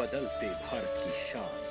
बदलते भारत की शान।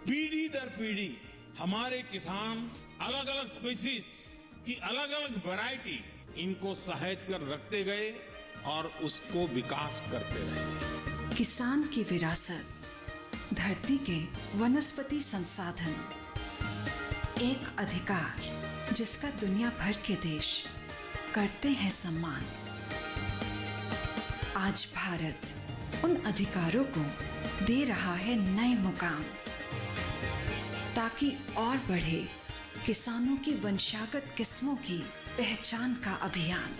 पीढ़ी दर पीढ़ी हमारे किसान अलग अलग स्पीसीज की अलग अलग वैरायटी इनको सहेज कर रखते गए और उसको विकास करते रहे। किसान की विरासत, धरती के वनस्पति संसाधन, एक अधिकार जिसका दुनिया भर के देश करते हैं सम्मान। आज भारत उन अधिकारों को दे रहा है नए मुकाम, ताकि और बढ़े किसानों की वंशागत किस्मों की पहचान का अभियान।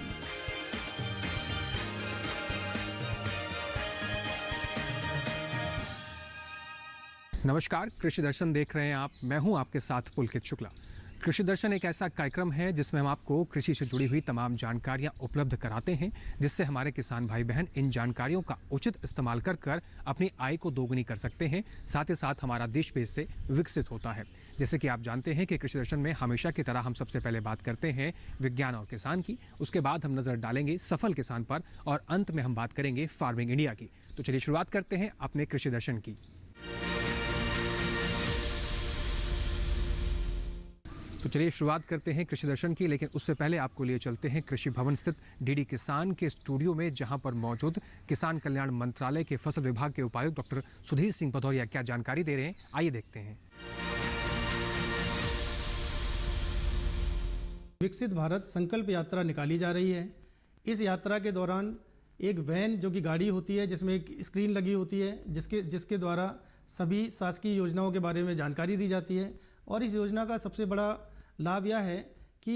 नमस्कार, कृषि दर्शन देख रहे हैं आप। मैं हूं आपके साथ पुलकित शुक्ला। कृषि दर्शन एक ऐसा कार्यक्रम है जिसमें हम आपको कृषि से जुड़ी हुई तमाम जानकारियां उपलब्ध कराते हैं, जिससे हमारे किसान भाई बहन इन जानकारियों का उचित इस्तेमाल कर अपनी आय को दोगुनी कर सकते हैं। साथ ही साथ हमारा देश भी इससे विकसित होता है। जैसे कि आप जानते हैं कि कृषि दर्शन में हमेशा की तरह हम सबसे पहले बात करते हैं विज्ञान और किसान की, उसके बाद हम नज़र डालेंगे सफल किसान पर और अंत में हम बात करेंगे फार्मिंग इंडिया की। तो चलिए शुरुआत करते हैं अपने कृषि दर्शन की। तो चलिए शुरुआत करते हैं कृषि दर्शन की, लेकिन उससे पहले आपको लिए चलते हैं कृषि भवन स्थित डीडी किसान के स्टूडियो में, जहां पर मौजूद किसान कल्याण मंत्रालय के फसल विभाग के उपायुक्त डॉक्टर सुधीर सिंह भदौरिया क्या जानकारी दे रहे हैं, आइए देखते हैं। विकसित भारत संकल्प यात्रा निकाली जा रही है। इस यात्रा के दौरान एक वैन जो कि गाड़ी होती है, जिसमें एक स्क्रीन लगी होती है, जिसके द्वारा सभी शासकीय योजनाओं के बारे में जानकारी दी जाती है। और इस योजना का सबसे बड़ा लाभ यह है कि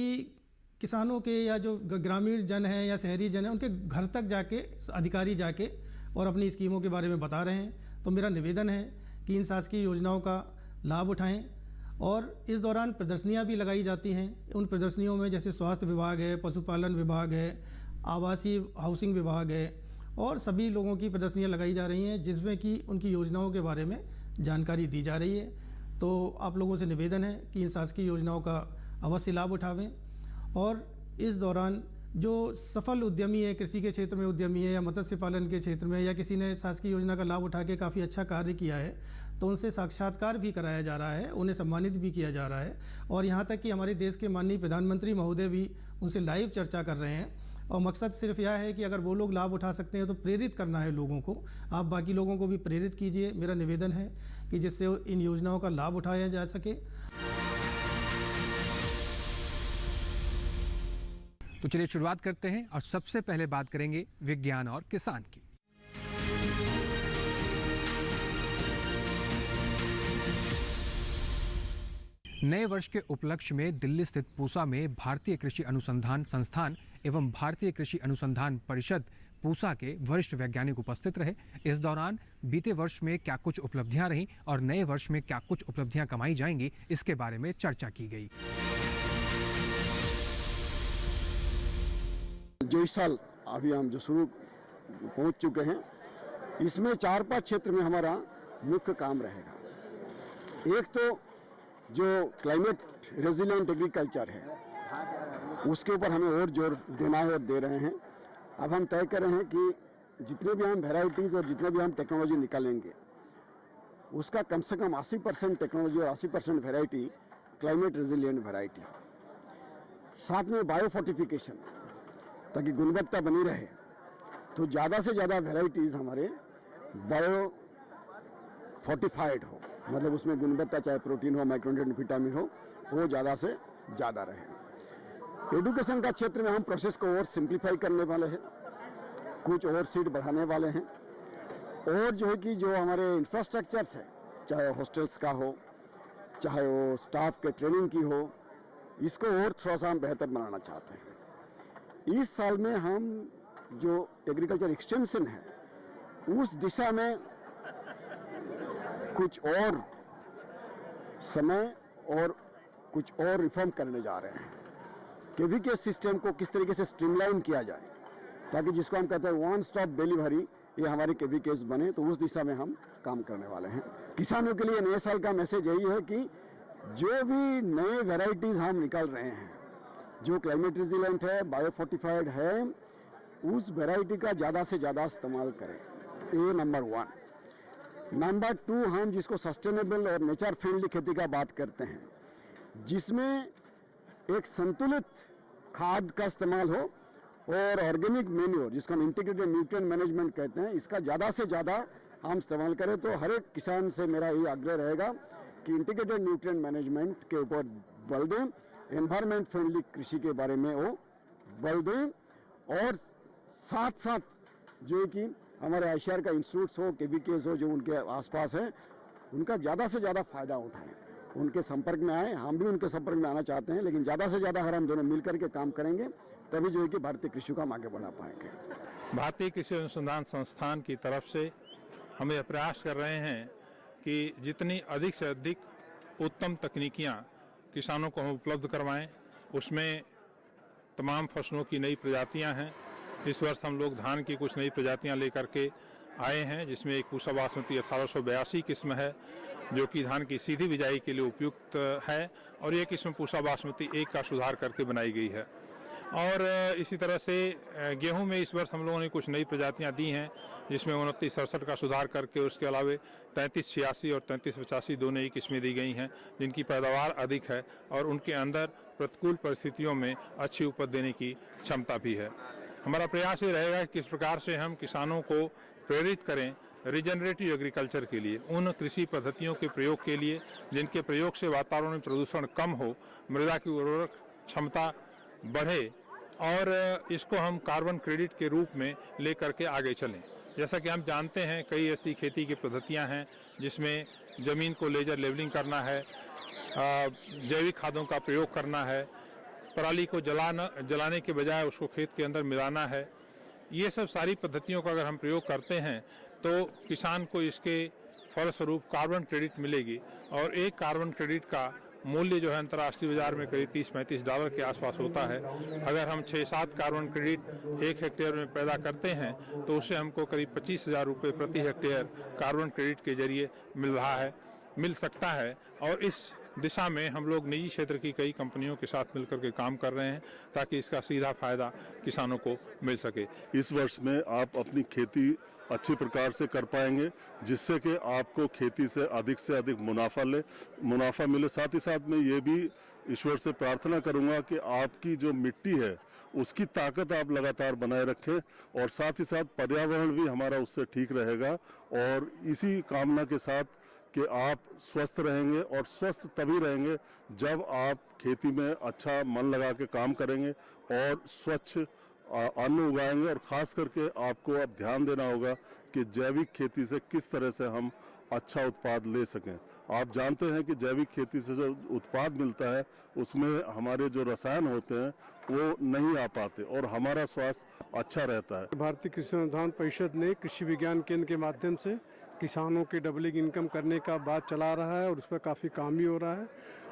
किसानों के या जो ग्रामीण जन हैं या शहरी जन हैं, उनके घर तक जाके अधिकारी जाके और अपनी स्कीमों के बारे में बता रहे हैं। तो मेरा निवेदन है कि इन शासकीय योजनाओं का लाभ उठाएं। और इस दौरान प्रदर्शनियां भी लगाई जाती हैं। उन प्रदर्शनियों में जैसे स्वास्थ्य विभाग है, पशुपालन विभाग है, आवासीय हाउसिंग विभाग है, और सभी लोगों की प्रदर्शनियां लगाई जा रही हैं, जिसमें कि उनकी योजनाओं के बारे में जानकारी दी जा रही है। तो आप लोगों से निवेदन है कि इन शासकीय योजनाओं का अवश्य लाभ उठावें। और इस दौरान जो सफल उद्यमी है, कृषि के क्षेत्र में उद्यमी है या मत्स्य पालन के क्षेत्र में, या किसी ने शासकीय योजना का लाभ उठा के काफ़ी अच्छा कार्य किया है, तो उनसे साक्षात्कार भी कराया जा रहा है, उन्हें सम्मानित भी किया जा रहा है। और यहाँ तक कि हमारे देश के माननीय प्रधानमंत्री महोदय भी उनसे लाइव चर्चा कर रहे हैं। और मकसद सिर्फ यह है कि अगर वो लोग लाभ उठा सकते हैं तो प्रेरित करना है लोगों को। आप बाकी लोगों को भी प्रेरित कीजिए, मेरा निवेदन है कि जिससे इन योजनाओं का लाभ उठाया जा सके। तो चलिए शुरुआत करते हैं और सबसे पहले बात करेंगे विज्ञान और किसान की। नए वर्ष के उपलक्ष्य में दिल्ली स्थित पूसा में भारतीय कृषि अनुसंधान संस्थान एवं भारतीय कृषि अनुसंधान परिषद पूसा के वरिष्ठ वैज्ञानिक उपस्थित रहे। इस दौरान बीते वर्ष में क्या कुछ उपलब्धियां रहीं और नए वर्ष में क्या कुछ उपलब्धियां कमाई जाएंगी, इसके बारे में चर्चा की गई। जो इस साल अभी हम जो शुरू पहुंच चुके हैं, इसमें 4-5 क्षेत्र में हमारा मुख्य काम रहेगा। एक तो जो क्लाइमेट रेजिलिएंट एग्रीकल्चर है, उसके ऊपर हमें और जोर देना है और दे रहे हैं। अब हम तय कर रहे हैं कि जितने भी हम वेराइटीज़ और जितने भी हम टेक्नोलॉजी निकालेंगे, उसका कम से कम 80% टेक्नोलॉजी और 80% वेराइटी क्लाइमेट रेजिलिएंट वेराइटी। साथ में बायो फोर्टिफिकेशन, ताकि गुणवत्ता बनी रहे, तो ज़्यादा से ज़्यादा वेराइटीज़ हमारे बायो फोर्टिफाइड हो, मतलब उसमें गुणवत्ता चाहे प्रोटीन हो, माइक्रोन्यूट्रिएंट, विटामिन हो, वो ज़्यादा से ज़्यादा रहे। एडुकेशन का क्षेत्र में हम प्रोसेस को और सिंप्लीफाई करने वाले हैं, कुछ और सीट बढ़ाने वाले हैं। और जो है कि जो हमारे इंफ्रास्ट्रक्चर्स है, चाहे हॉस्टल्स का हो, चाहे वो स्टाफ के ट्रेनिंग की हो, इसको और थोड़ा सा हम बेहतर बनाना चाहते हैं। इस साल में हम जो एग्रीकल्चर एक्सटेंशन है उस दिशा में कुछ और समय और कुछ और रिफॉर्म करने जा रहे हैं। केवीके सिस्टम को किस तरीके से स्ट्रीमलाइन किया जाए ताकि जिसको हम कहते हैं वन स्टॉप डिलीवरी, ये हमारे केवीकेस बने, तो उस दिशा में हम काम करने वाले हैं। किसानों के लिए नए साल का मैसेज यही है कि जो भी नए वैरायटीज हम निकाल रहे हैं जो क्लाइमेट रेजिलेंट है, बायोफोर्टिफाइड है, उस वैरायटी का ज़्यादा से ज़्यादा इस्तेमाल करें। ये नंबर 1। नंबर 2, हम जिसको सस्टेनेबल और नेचर फ्रेंडली खेती का बात करते हैं, जिसमें एक संतुलित खाद का इस्तेमाल हो और ऑर्गेनिक मेन्योर जिसको हम इंटीग्रेटेड न्यूट्रिएंट मैनेजमेंट कहते हैं, इसका ज़्यादा से ज़्यादा हम इस्तेमाल करें। तो हर एक किसान से मेरा ये आग्रह रहेगा कि इंटीग्रेटेड न्यूट्रिएंट मैनेजमेंट के ऊपर बल दें, एनवायरमेंट फ्रेंडली कृषि के बारे में वो बल दें, और साथ साथ जो है कि हमारे आईसीआर का इंस्टीट्यूट्स हो, केवीकेस हो, जो उनके आसपास है, उनका ज़्यादा से ज़्यादा फायदा उठाएं, उनके संपर्क में आए। हम भी उनके संपर्क में आना चाहते हैं, लेकिन ज़्यादा से ज़्यादा अगर हम दोनों मिलकर के काम करेंगे तभी जो है कि भारतीय कृषि को हम आगे बढ़ा पाएंगे। भारतीय कृषि अनुसंधान संस्थान की तरफ से हम यह प्रयास कर रहे हैं कि जितनी अधिक से अधिक उत्तम तकनीकियाँ किसानों को हम उपलब्ध करवाएं। उसमें तमाम फसलों की नई प्रजातियां हैं। इस वर्ष हम लोग धान की कुछ नई प्रजातियां लेकर के आए हैं, जिसमें एक पूसा बासमती 1882 किस्म है जो कि धान की सीधी बिजाई के लिए उपयुक्त है, और ये किस्म पूसा बासमती 1 का सुधार करके बनाई गई है। और इसी तरह से गेहूं में इस वर्ष हम लोगों ने कुछ नई प्रजातियां दी हैं, जिसमें 2967 का सुधार करके उसके अलावा 3386 और 3385 दो नई किस्में दी गई हैं, जिनकी पैदावार अधिक है और उनके अंदर प्रतिकूल परिस्थितियों में अच्छी उपज देने की क्षमता भी है। हमारा प्रयास ये रहेगा कि किस प्रकार से हम किसानों को प्रेरित करें रिजनरेटिव एग्रीकल्चर के लिए, उन कृषि पद्धतियों के प्रयोग के लिए जिनके प्रयोग से वातावरण में प्रदूषण कम हो, मृदा की उर्वरक क्षमता बढ़े, और इसको हम कार्बन क्रेडिट के रूप में लेकर के आगे चलें। जैसा कि हम जानते हैं कई ऐसी खेती की पद्धतियां हैं जिसमें ज़मीन को लेजर लेवलिंग करना है, जैविक खादों का प्रयोग करना है, पराली को जलाने के बजाय उसको खेत के अंदर मिलाना है। ये सब सारी पद्धतियों का अगर हम प्रयोग करते हैं तो किसान को इसके फलस्वरूप कार्बन क्रेडिट मिलेगी, और एक कार्बन क्रेडिट का मूल्य जो है अंतर्राष्ट्रीय बाजार में करीब $30-35 के आसपास होता है। अगर हम 6-7 कार्बन क्रेडिट 1 हेक्टेयर में पैदा करते हैं तो उससे हमको करीब 25,000 रुपये प्रति हेक्टेयर कार्बन क्रेडिट के जरिए मिल सकता है। और इस दिशा में हम लोग निजी क्षेत्र की कई कंपनियों के साथ मिलकर के काम कर रहे हैं ताकि इसका सीधा फायदा किसानों को मिल सके। इस वर्ष में आप अपनी खेती अच्छी प्रकार से कर पाएंगे, जिससे कि आपको खेती से अधिक मुनाफा मिले। साथ ही साथ मैं ये भी ईश्वर से प्रार्थना करूंगा कि आपकी जो मिट्टी है उसकी ताकत आप लगातार बनाए रखें, और साथ ही साथ पर्यावरण भी हमारा उससे ठीक रहेगा। और इसी कामना के साथ कि आप स्वस्थ रहेंगे, और स्वस्थ तभी रहेंगे जब आप खेती में अच्छा मन लगा के काम करेंगे और स्वच्छ अन्न उगाएंगे। और ख़ास करके आपको अब ध्यान देना होगा कि जैविक खेती से किस तरह से हम अच्छा उत्पाद ले सकें। आप जानते हैं कि जैविक खेती से जो उत्पाद मिलता है उसमें हमारे जो रसायन होते हैं वो नहीं आ पाते और हमारा स्वास्थ्य अच्छा रहता है। भारतीय कृषि अनुसंधान परिषद ने कृषि विज्ञान केंद्र के माध्यम से किसानों के डबलिंग इनकम करने का बात चला रहा है और उस पर काफ़ी काम भी हो रहा है।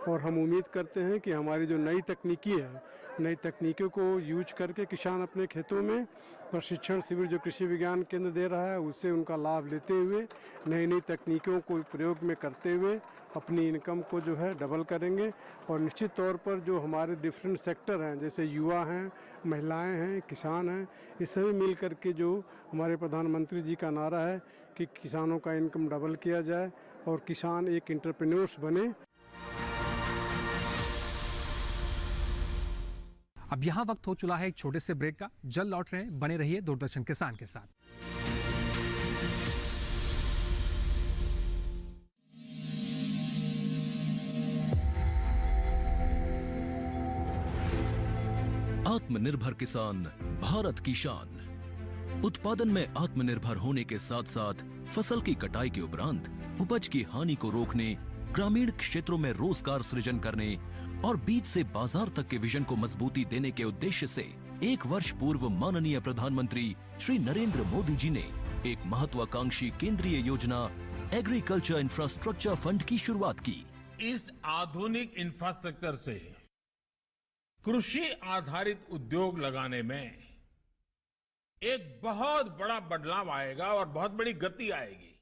और हम उम्मीद करते हैं कि हमारी जो नई तकनीकी है, नई तकनीकों को यूज करके किसान अपने खेतों में प्रशिक्षण शिविर जो कृषि विज्ञान केंद्र दे रहा है उससे उनका लाभ लेते हुए नई तकनीकों को प्रयोग में करते हुए अपनी इनकम को जो है डबल करेंगे। और निश्चित तौर पर जो हमारे डिफरेंट सेक्टर हैं, जैसे युवा हैं, महिलाएं हैं, किसान हैं, ये सभी मिल करके जो हमारे प्रधानमंत्री जी का नारा है कि किसानों का इनकम डबल किया जाए और किसान एक एंटरप्रेन्योर्स बने। अब यहाँ वक्त हो चुका है एक छोटे से ब्रेक का। जल्द लौट रहे हैं, बने रहिए दूरदर्शन किसान के साथ। आत्मनिर्भर किसान भारत की शान। उत्पादन में आत्मनिर्भर होने के साथ साथ फसल की कटाई के उपरांत उपज की हानि को रोकने, ग्रामीण क्षेत्रों में रोजगार सृजन करने और बीज से बाजार तक के विजन को मजबूती देने के उद्देश्य से 1 वर्ष पूर्व माननीय प्रधानमंत्री श्री नरेंद्र मोदी जी ने एक महत्वाकांक्षी केंद्रीय योजना एग्रीकल्चर इंफ्रास्ट्रक्चर फंड की शुरुआत की। इस आधुनिक इंफ्रास्ट्रक्चर से कृषि आधारित उद्योग लगाने में एक बहुत बड़ा बदलाव आएगा और बहुत बड़ी गति आएगी।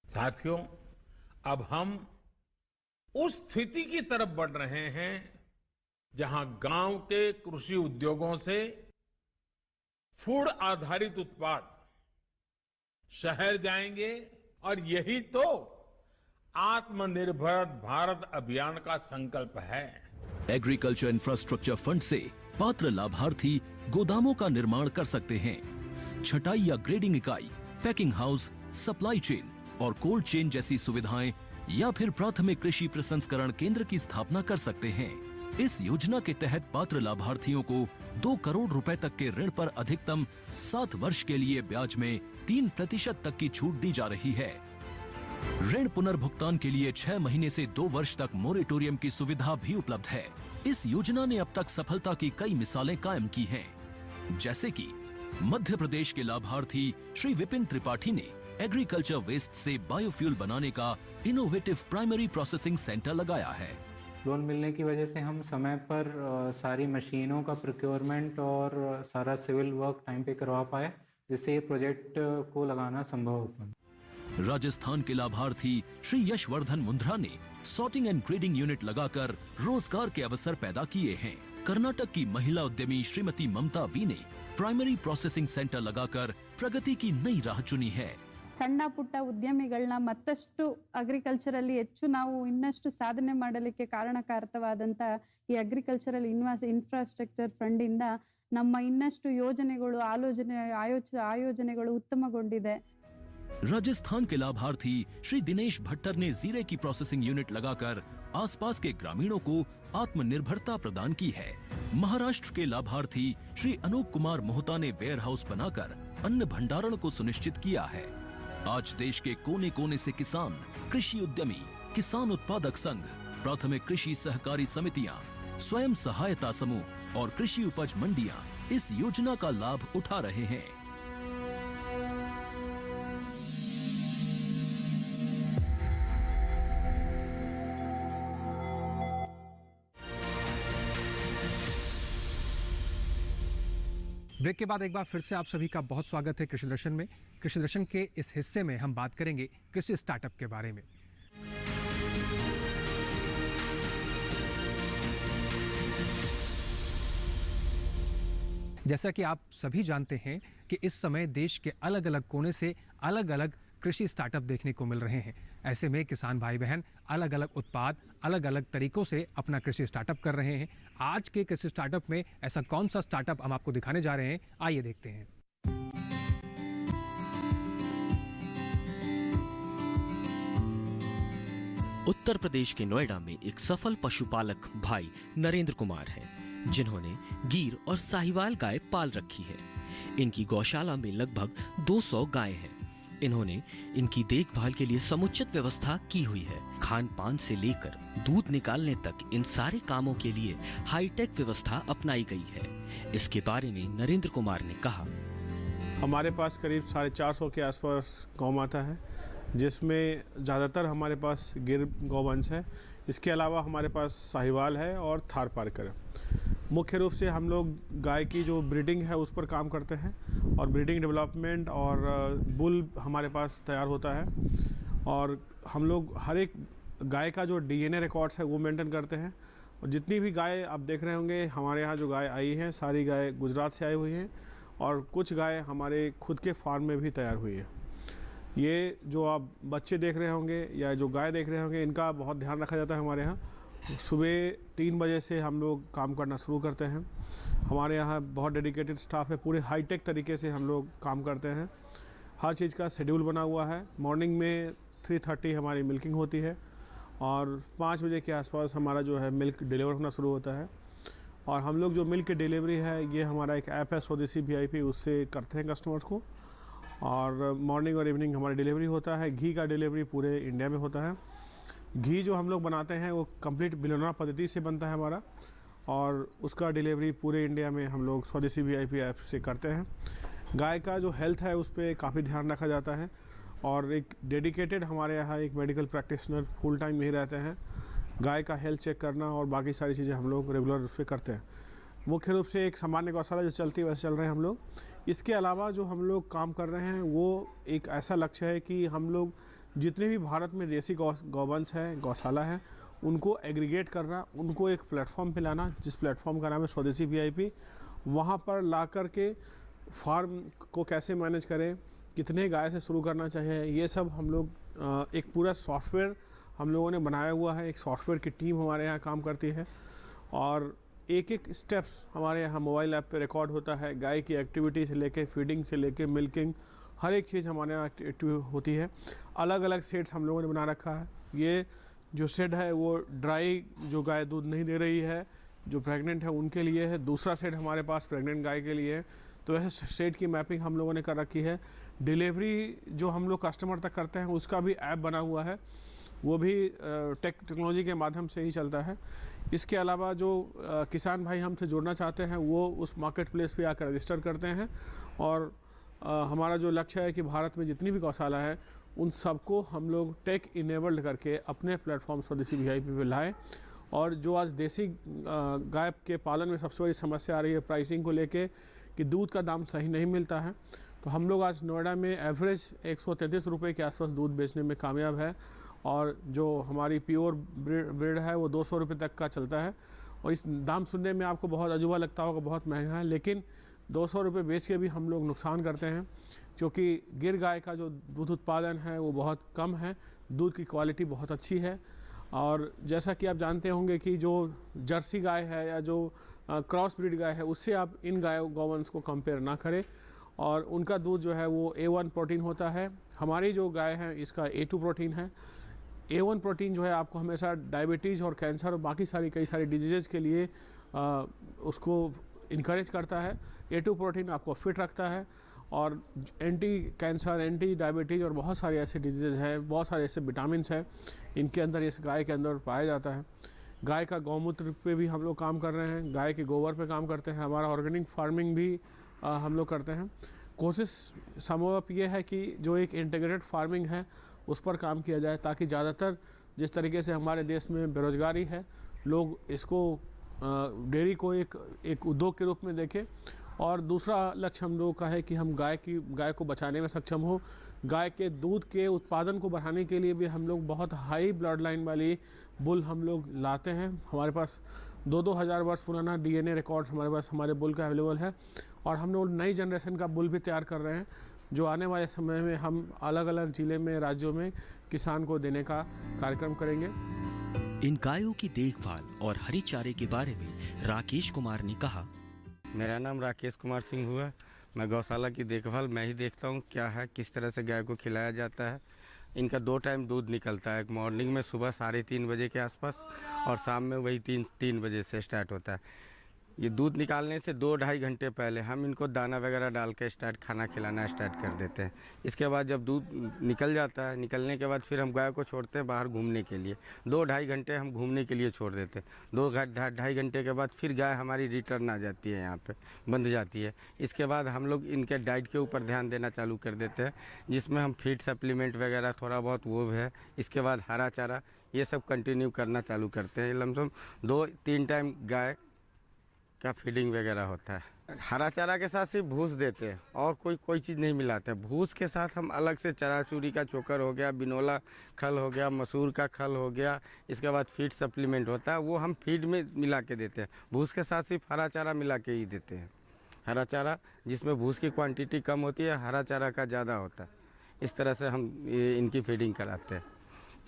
साथियों, अब हम उस स्थिति की तरफ बढ़ रहे हैं जहां गांव के कृषि उद्योगों से फूड आधारित उत्पाद शहर जाएंगे और यही तो आत्मनिर्भर भारत अभियान का संकल्प है। एग्रीकल्चर इंफ्रास्ट्रक्चर फंड से पात्र लाभार्थी गोदामों का निर्माण कर सकते हैं, छटाई या ग्रेडिंग इकाई, पैकिंग हाउस, सप्लाई चेन और कोल्ड चेन जैसी सुविधाएं या फिर प्राथमिक कृषि प्रसंस्करण केंद्र की स्थापना कर सकते हैं। इस योजना के तहत पात्र लाभार्थियों को 2 करोड़ रुपए तक के ऋण पर अधिकतम 7 वर्ष के लिए ब्याज में 3% तक की छूट दी जा रही है। ऋण पुनर्भुगतान के लिए 6 महीने से 2 वर्ष तक मोरेटोरियम की सुविधा भी उपलब्ध है। इस योजना ने अब तक सफलता की कई मिसालें कायम की हैं, जैसे कि मध्य प्रदेश के लाभार्थी श्री विपिन त्रिपाठी ने एग्रीकल्चर वेस्ट से बायोफ्यूल बनाने का इनोवेटिव प्राइमरी प्रोसेसिंग सेंटर लगाया है। लोन मिलने की वजह से हम समय पर सारी मशीनों का प्रोक्योरमेंट और सारा सिविल वर्क टाइम पे करवा पाए, जिससे ये प्रोजेक्ट को लगाना संभव हो पाए। राजस्थान के लाभार्थी श्री यशवर्धन मुंद्रा ने सॉर्टिंग एंड ग्रेडिंग यूनिट लगाकर रोजगार के अवसर पैदा किए हैं। कर्नाटक की महिला उद्यमी श्रीमती ममता वी ने प्राइमरी प्रोसेसिंग सेंटर लगाकर प्रगति की नई राह चुनी है। ಸಣ್ಣ ಪುಟ್ಟ ಉದ್ಯಮಿಗಳನ್ನ ಮತ್ತಷ್ಟು ಅಗ್ರಿಕಲ್ಚರಲ್ಲಿ ಹೆಚ್ಚು ನಾವು ಇನ್ನಷ್ಟು ಸಾಧನೆ ಮಾಡಲಿಕ್ಕೆ ಕಾರಣಕಾರಕವಾದಂತ ಈ ಅಗ್ರಿಕಲ್ಚರಲ್ ಇನ್ಫ್ರಾಸ್ಟ್ರಕ್ಚರ್ ಫಂಡ್ ಇಂದ ನಮ್ಮ ಇನ್ನಷ್ಟು ಯೋಜನೆಗಳು ಆಯೋಜನೆಗಳು ಉತ್ತಮಗೊಂಡಿದೆ। राजस्थान के लाभार्थी श्री दिनेश भट्टर ने जीरे की प्रोसेसिंग यूनिट लगाकर आसपास के ग्रामीणों को आत्मनिर्भरता प्रदान की है। महाराष्ट्र के लाभार्थी श्री अनूप कुमार मोहता ने वेयर हाउस बनाकर अन्न भंडारण को सुनिश्चित किया है। आज देश के कोने कोने से किसान, कृषि उद्यमी, किसान उत्पादक संघ, प्राथमिक कृषि सहकारी समितियां, स्वयं सहायता समूह और कृषि उपज मंडियां इस योजना का लाभ उठा रहे हैं। ब्रेक के बाद एक बार फिर से आप सभी का बहुत स्वागत है कृषि दर्शन में। कृषि दर्शन के इस हिस्से में हम बात करेंगे कृषि स्टार्टअप के बारे में। जैसा कि आप सभी जानते हैं कि इस समय देश के अलग अलग कोने से अलग अलग कृषि स्टार्टअप देखने को मिल रहे हैं। ऐसे में किसान भाई बहन अलग अलग उत्पाद अलग अलग तरीकों से अपना कृषि स्टार्टअप कर रहे हैं। आज के कृषि स्टार्टअप में ऐसा कौन सा स्टार्टअप हम आपको दिखाने जा रहे हैं, आइए देखते हैं। उत्तर प्रदेश के नोएडा में एक सफल पशुपालक भाई नरेंद्र कुमार हैं, जिन्होंने गीर और साहिवाल गाय पाल रखी है। इनकी गौशाला में लगभग 200 गायें हैं। इन्होंने इनकी देखभाल के लिए समुचित व्यवस्था की हुई है। खान पान से लेकर दूध निकालने तक इन सारे कामों के लिए हाईटेक व्यवस्था अपनाई गई है। इसके बारे में नरेंद्र कुमार ने कहा, हमारे पास करीब 450 के आसपास गौ माता है, जिसमें ज़्यादातर हमारे पास गिर गौवंश है। इसके अलावा हमारे पास साहिवाल है और थार पारकर है। मुख्य रूप से हम लोग गाय की जो ब्रीडिंग है उस पर काम करते हैं और ब्रीडिंग डेवलपमेंट और बुल हमारे पास तैयार होता है। और हम लोग हर एक गाय का जो डीएनए रिकॉर्ड्स है वो मेंटेन करते हैं। और जितनी भी गाय आप देख रहे होंगे हमारे यहाँ जो गाय आई हैं, सारी गाय गुजरात से आई हुई हैं और कुछ गाय हमारे खुद के फार्म में भी तैयार हुई है। ये जो आप बच्चे देख रहे होंगे या जो गाय देख रहे होंगे, इनका बहुत ध्यान रखा जाता है हमारे यहाँ। सुबह 3 बजे से हम लोग काम करना शुरू करते हैं। हमारे यहाँ बहुत डेडिकेटेड स्टाफ है, पूरे हाईटेक तरीके से हम लोग काम करते हैं। हर चीज़ का शेड्यूल बना हुआ है। मॉर्निंग में 3:30 हमारी मिल्किंग होती है और 5 बजे के आसपास हमारा जो है मिल्क डिलीवर होना शुरू होता है। और हम लोग जो मिल्क की डिलीवरी है ये हमारा एक ऐप है स्वदेशी VIP, उससे करते हैं कस्टमर्स को। और मॉर्निंग और इवनिंग हमारी डिलीवरी होता है। घी का डिलीवरी पूरे इंडिया में होता है। घी जो हम लोग बनाते हैं वो कंप्लीट बिलोना पद्धति से बनता है हमारा, और उसका डिलीवरी पूरे इंडिया में हम लोग स्वदेशी VIP ऐप से करते हैं। गाय का जो हेल्थ है उस पर काफ़ी ध्यान रखा जाता है, और एक डेडिकेटेड हमारे यहाँ एक मेडिकल प्रैक्टिशनर फुल टाइम यही रहते हैं। गाय का हेल्थ चेक करना और बाकी सारी चीज़ें हम लोग रेगुलर उस पर करते हैं। मुख्य रूप से एक सामान्य गौशाला जो चलती है वैसे चल रहे हैं हम लोग। इसके अलावा जो हम लोग काम कर रहे हैं वो एक ऐसा लक्ष्य है कि हम लोग जितने भी भारत में देसी गौवंश है, गौशाला है, उनको एग्रीगेट करना, उनको एक प्लेटफॉर्म पे लाना, जिस प्लेटफॉर्म का नाम है स्वदेशी VIP। वहाँ पर ला कर के फार्म को कैसे मैनेज करें, कितने गाय से शुरू करना चाहिए, ये सब हम लोग एक पूरा सॉफ्टवेयर हम लोगों ने बनाया हुआ है। एक सॉफ्टवेयर की टीम हमारे यहाँ काम करती है, और एक एक स्टेप्स हमारे यहाँ मोबाइल ऐप पे रिकॉर्ड होता है। गाय की एक्टिविटी से लेके फीडिंग से लेके मिल्किंग, हर एक चीज़ हमारे यहाँ एक्टिव होती है। अलग अलग सेट्स हम लोगों ने बना रखा है। ये जो सेट है वो ड्राई जो गाय दूध नहीं दे रही है, जो प्रेग्नेंट है उनके लिए है। दूसरा सेट हमारे पास प्रेग्नेंट गाय के लिए है। तो ऐसे सेट की मैपिंग हम लोगों ने कर रखी है। डिलीवरी जो हम लोग कस्टमर तक करते हैं उसका भी ऐप बना हुआ है, वो भी टेक्नोलॉजी के माध्यम से ही चलता है। इसके अलावा जो किसान भाई हमसे जुड़ना चाहते हैं वो उस मार्केट प्लेस पे आकर रजिस्टर करते हैं, और हमारा जो लक्ष्य है कि भारत में जितनी भी गौशाला है उन सबको हम लोग टेक इनेबल्ड करके अपने प्लेटफॉर्म स्वदेशी VIP पे लाएँ। और जो आज देसी गाय के पालन में सबसे बड़ी समस्या आ रही है प्राइसिंग को लेके, कि दूध का दाम सही नहीं मिलता है, तो हम लोग आज नोएडा में एवरेज 133 रुपये के आसपास दूध बेचने में कामयाब है, और जो हमारी प्योर ब्रीड है वो 200 रुपये तक का चलता है। और इस दाम सुनने में आपको बहुत अजूबा लगता होगा, बहुत महंगा है, लेकिन 200 रुपये बेच के भी हम लोग नुकसान करते हैं, क्योंकि गिर गाय का जो दूध उत्पादन है वो बहुत कम है, दूध की क्वालिटी बहुत अच्छी है। और जैसा कि आप जानते होंगे कि जो जर्सी गाय है या जो क्रॉस ब्रीड गाय है उससे आप इन गौवंश को कंपेयर ना करें, और उनका दूध जो है वो A1 प्रोटीन होता है। हमारी जो गाय है इसका A2 प्रोटीन है। A1 प्रोटीन जो है आपको हमेशा डायबिटीज़ और कैंसर और बाकी कई सारी डिजीज़ के लिए उसको इनकरेज करता है। A2 प्रोटीन आपको फिट रखता है, और एंटी कैंसर, एंटी डायबिटीज़ और बहुत सारे ऐसे डिजीज़ हैं, बहुत सारे ऐसे विटामिन्स हैं इनके अंदर, इस गाय के अंदर पाया जाता है। गाय का गौमूत्र पे भी हम लोग काम कर रहे हैं, गाय के गोबर पे काम करते हैं। हमारा ऑर्गेनिक फार्मिंग भी हम लोग करते हैं। कोशिश संभव ये है कि जो एक इंटीग्रेटेड फार्मिंग है उस पर काम किया जाए, ताकि ज़्यादातर जिस तरीके से हमारे देश में बेरोजगारी है, लोग इसको डेयरी को एक उद्योग के रूप में देखें। और दूसरा लक्ष्य हम लोगों का है कि हम गाय को बचाने में सक्षम हो। गाय के दूध के उत्पादन को बढ़ाने के लिए भी हम लोग बहुत हाई ब्लड लाइन वाली बुल हम लोग लाते हैं। हमारे पास 2-2 हज़ार वर्ष पुराना DNA रिकॉर्ड हमारे पास हमारे बुल का अवेलेबल है, और हम लोग नई जनरेशन का बुल भी तैयार कर रहे हैं, जो आने वाले समय में हम अलग अलग ज़िले में, राज्यों में किसान को देने का कार्यक्रम करेंगे। इन गायों की देखभाल और हरी चारे के बारे में राकेश कुमार ने कहा, मेरा नाम राकेश कुमार सिंह हुआ। मैं गौशाला की देखभाल मैं ही देखता हूँ, क्या है, किस तरह से गाय को खिलाया जाता है। इनका 2 टाइम दूध निकलता है, एक मॉर्निंग में सुबह 3:30 बजे के आसपास, और शाम में वही 3 बजे से स्टार्ट होता है। ये दूध निकालने से 2-2.5 घंटे पहले हम इनको दाना वगैरह डाल के खाना खिलाना स्टार्ट कर देते हैं। इसके बाद जब दूध निकल जाता है, निकलने के बाद फिर हम गाय को छोड़ते हैं बाहर घूमने के लिए। 2-2.5 घंटे हम घूमने के लिए छोड़ देते हैं। 2-2.5 घंटे के बाद फिर गाय हमारी रिटर्न आ जाती है, यहाँ पे बंध जाती है। इसके बाद हम लोग इनके डाइट के ऊपर ध्यान देना चालू कर देते हैं, जिसमें हम फीड सप्लीमेंट वगैरह थोड़ा बहुत वो है। इसके बाद हरा चारा ये सब कंटिन्यू करना चालू करते हैं। लमसम 2-3 टाइम गाय का फीडिंग वगैरह होता है। हरा चारा के साथ सिर्फ भूस देते हैं और कोई चीज़ नहीं मिलाते। भूस के साथ हम अलग से चराचूरी का चोकर हो गया, बिनोला खल हो गया, मसूर का खल हो गया, इसके बाद फीड सप्लीमेंट होता है, वो हम फीड में मिला के देते हैं। भूस के साथ सिर्फ हरा चारा मिला के ही देते हैं। हरा चारा जिसमें भूस की क्वांटिटी कम होती है, हरा चारा का ज़्यादा होता है। इस तरह से हम इनकी फीडिंग कराते हैं।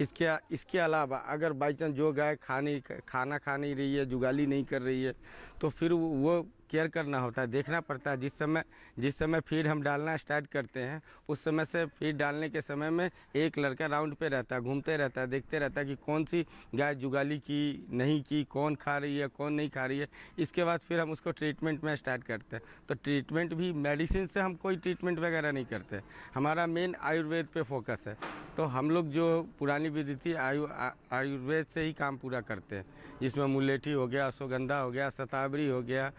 इसके अलावा अगर बाई चांस जो गाय खाना खा नहीं रही है, जुगाली नहीं कर रही है, तो फिर वो केयर करना होता है, देखना पड़ता है। जिस समय फीड हम डालना स्टार्ट करते हैं उस समय से फीड डालने के समय में एक लड़का राउंड पे रहता है, घूमते रहता है, देखते रहता है कि कौन सी गाय जुगाली की नहीं की, कौन खा रही है कौन नहीं खा रही है। इसके बाद फिर हम उसको ट्रीटमेंट में स्टार्ट करते हैं। तो ट्रीटमेंट भी मेडिसिन से हम कोई ट्रीटमेंट वगैरह नहीं करते, हमारा मेन आयुर्वेद पे फोकस है। तो हम लोग जो पुरानी विधि थी आयुर्वेद से ही काम पूरा करते हैं, जिसमें मुलेठी हो गया, अश्वगंधा हो गया, शतावरी हो गया,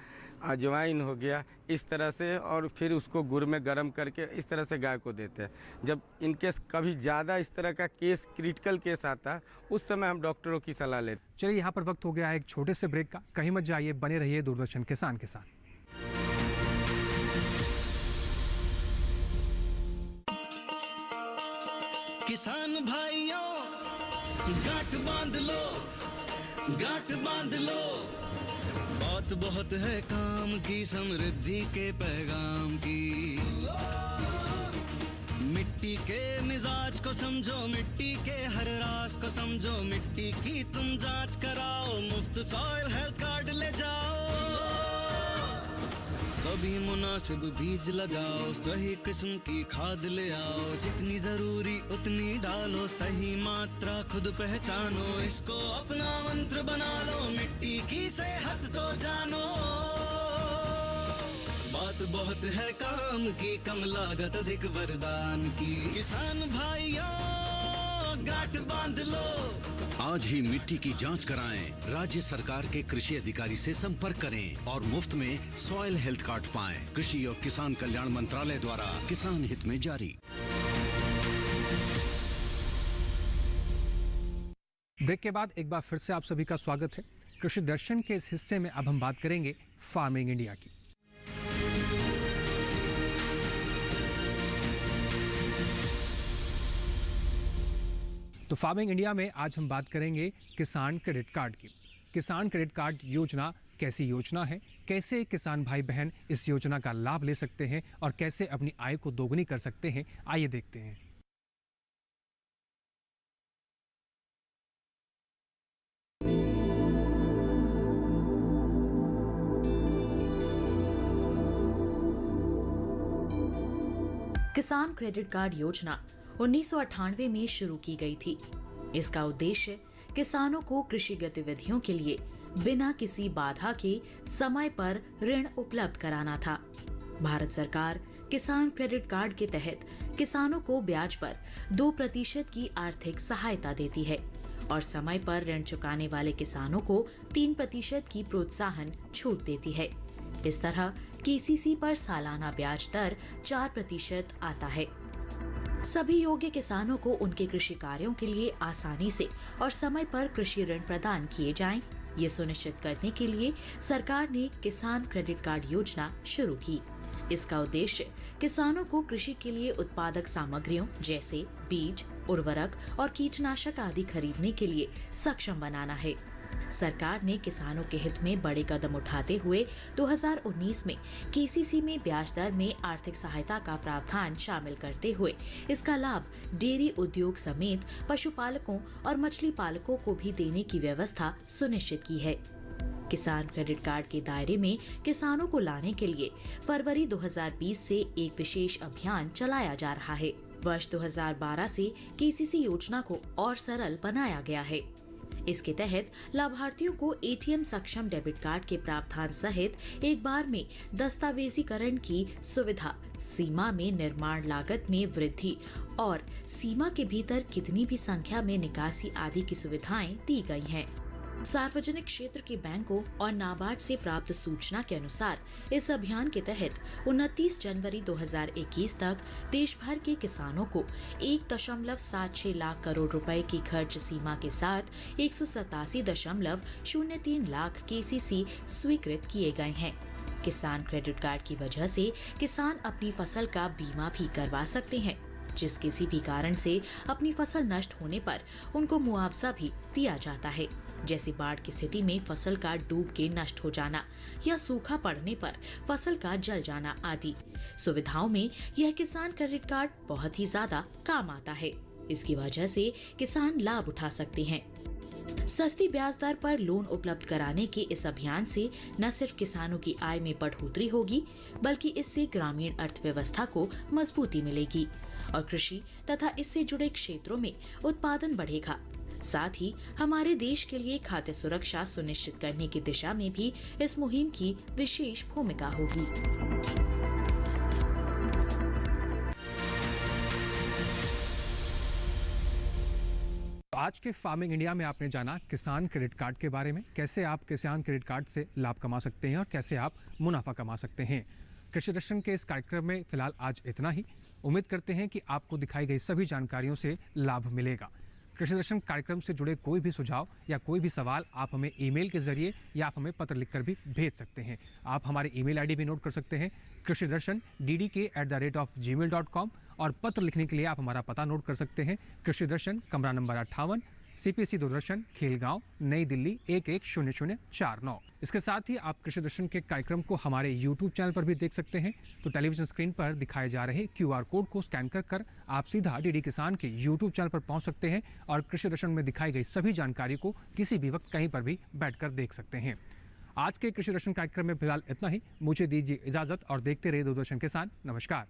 अजवाइन हो गया, इस तरह से, और फिर उसको गुड़ में गर्म करके इस तरह से गाय को देते हैं। जब इनकेस कभी ज़्यादा इस तरह का केस, क्रिटिकल केस आता है, उस समय हम डॉक्टरों की सलाह लेते हैं। चलिए यहाँ पर वक्त हो गया है एक छोटे से ब्रेक का, कहीं मत जाइए, बने रहिए दूरदर्शन किसान के साथ। किसान भाइयों गांठ बांध लो, गांठ बांध लो, बात बहुत है काम की, समृद्धि के पैगाम की। मिट्टी के मिजाज को समझो, मिट्टी के हर राज को समझो, मिट्टी की तुम जांच कराओ, मुफ्त सॉइल हेल्थ कार्ड ले जाओ। कभी मुनासिब बीज लगाओ, सही किस्म की खाद ले आओ, जितनी जरूरी उतनी डालो, सही मात्रा खुद पहचानो, इसको अपना मंत्र बना लो, मिट्टी की सेहत तो जानो। बात बहुत है काम की, कम लागत अधिक वरदान की, किसान भाइयों गांठ बांध लो। आज ही मिट्टी की जांच कराएं, राज्य सरकार के कृषि अधिकारी से संपर्क करें और मुफ्त में सॉइल हेल्थ कार्ड पाएं। कृषि और किसान कल्याण मंत्रालय द्वारा किसान हित में जारी। ब्रेक के बाद एक बार फिर से आप सभी का स्वागत है। कृषि दर्शन के इस हिस्से में अब हम बात करेंगे फार्मिंग इंडिया की। तो फार्मिंग इंडिया में आज हम बात करेंगे किसान क्रेडिट कार्ड की। किसान क्रेडिट कार्ड योजना कैसी योजना है, कैसे किसान भाई बहन इस योजना का लाभ ले सकते हैं और कैसे अपनी आय को दोगुनी कर सकते हैं, आइए देखते हैं। किसान क्रेडिट कार्ड योजना 1998 में शुरू की गई थी। इसका उद्देश्य किसानों को कृषि गतिविधियों के लिए बिना किसी बाधा के समय पर ऋण उपलब्ध कराना था। भारत सरकार किसान क्रेडिट कार्ड के तहत किसानों को ब्याज पर 2% की आर्थिक सहायता देती है और समय पर ऋण चुकाने वाले किसानों को 3% की प्रोत्साहन छूट देती है। इस तरह केसीसी पर सालाना ब्याज दर 4% आता है। सभी योग्य किसानों को उनके कृषि कार्यों के लिए आसानी से और समय पर कृषि ऋण प्रदान किए जाएं, ये सुनिश्चित करने के लिए सरकार ने किसान क्रेडिट कार्ड योजना शुरू की। इसका उद्देश्य किसानों को कृषि के लिए उत्पादक सामग्रियों जैसे बीज, उर्वरक और कीटनाशक आदि खरीदने के लिए सक्षम बनाना है। सरकार ने किसानों के हित में बड़े कदम उठाते हुए 2019 में केसीसी में ब्याज दर में आर्थिक सहायता का प्रावधान शामिल करते हुए इसका लाभ डेयरी उद्योग समेत पशुपालकों और मछली पालकों को भी देने की व्यवस्था सुनिश्चित की है। किसान क्रेडिट कार्ड के दायरे में किसानों को लाने के लिए फरवरी 2020 से एक विशेष अभियान चलाया जा रहा है। वर्ष 2012 से केसीसी योजना को और सरल बनाया गया है। इसके तहत लाभार्थियों को एटीएम सक्षम डेबिट कार्ड के प्रावधान सहित एक बार में दस्तावेजीकरण की सुविधा, सीमा में निर्माण लागत में वृद्धि और सीमा के भीतर कितनी भी संख्या में निकासी आदि की सुविधाएं दी गई हैं। सार्वजनिक क्षेत्र के बैंकों और नाबार्ड से प्राप्त सूचना के अनुसार इस अभियान के तहत 29 जनवरी 2021 तक देश भर के किसानों को 1.76 लाख करोड़ रुपए की खर्च सीमा के साथ 187.03 लाख केसीसी स्वीकृत किए गए हैं। किसान क्रेडिट कार्ड की वजह से किसान अपनी फसल का बीमा भी करवा सकते हैं, जिस किसी भी कारण से अपनी फसल नष्ट होने पर उनको मुआवजा भी दिया जाता है, जैसे बाढ़ की स्थिति में फसल का डूब के नष्ट हो जाना या सूखा पड़ने पर फसल का जल जाना आदि सुविधाओं में यह किसान क्रेडिट कार्ड बहुत ही ज्यादा काम आता है। इसकी वजह से किसान लाभ उठा सकते हैं। सस्ती ब्याज दर पर लोन उपलब्ध कराने के इस अभियान से न सिर्फ किसानों की आय में बढ़ोतरी होगी, बल्कि इससे ग्रामीण अर्थव्यवस्था को मजबूती मिलेगी और कृषि तथा इससे जुड़े क्षेत्रों में उत्पादन बढ़ेगा। साथ ही हमारे देश के लिए खाद्य सुरक्षा सुनिश्चित करने की दिशा में भी इस मुहिम की विशेष भूमिका होगी। आज के फार्मिंग इंडिया में आपने जाना किसान क्रेडिट कार्ड के बारे में, कैसे आप किसान क्रेडिट कार्ड से लाभ कमा सकते हैं और कैसे आप मुनाफा कमा सकते हैं। कृषि दर्शन के इस कार्यक्रम में फिलहाल आज इतना ही। उम्मीद करते हैं कि आपको दिखाई गई सभी जानकारियों से लाभ मिलेगा। कृषि दर्शन कार्यक्रम से जुड़े कोई भी सुझाव या कोई भी सवाल आप हमें ईमेल के जरिए या आप हमें पत्र लिखकर भी भेज सकते हैं। आप हमारी ईमेल आईडी भी नोट कर सकते हैं, krishidarshan@gmail.com, और पत्र लिखने के लिए आप हमारा पता नोट कर सकते हैं, कृषि दर्शन, कमरा नंबर 58, CPC दूरदर्शन, खेलगांव, नई दिल्ली 110049। इसके साथ ही आप कृषि दर्शन के कार्यक्रम को हमारे YouTube चैनल पर भी देख सकते हैं। तो टेलीविजन स्क्रीन पर दिखाए जा रहे QR कोड को स्कैन कर आप सीधा DD किसान के YouTube चैनल पर पहुंच सकते हैं और कृषि दर्शन में दिखाई गई सभी जानकारी को किसी भी वक्त कहीं पर भी बैठकर देख सकते हैं। आज के कृषि दर्शन कार्यक्रम में फिलहाल इतना ही। मुझे दीजिए इजाजत और देखते रहिए दूरदर्शन किसान। नमस्कार।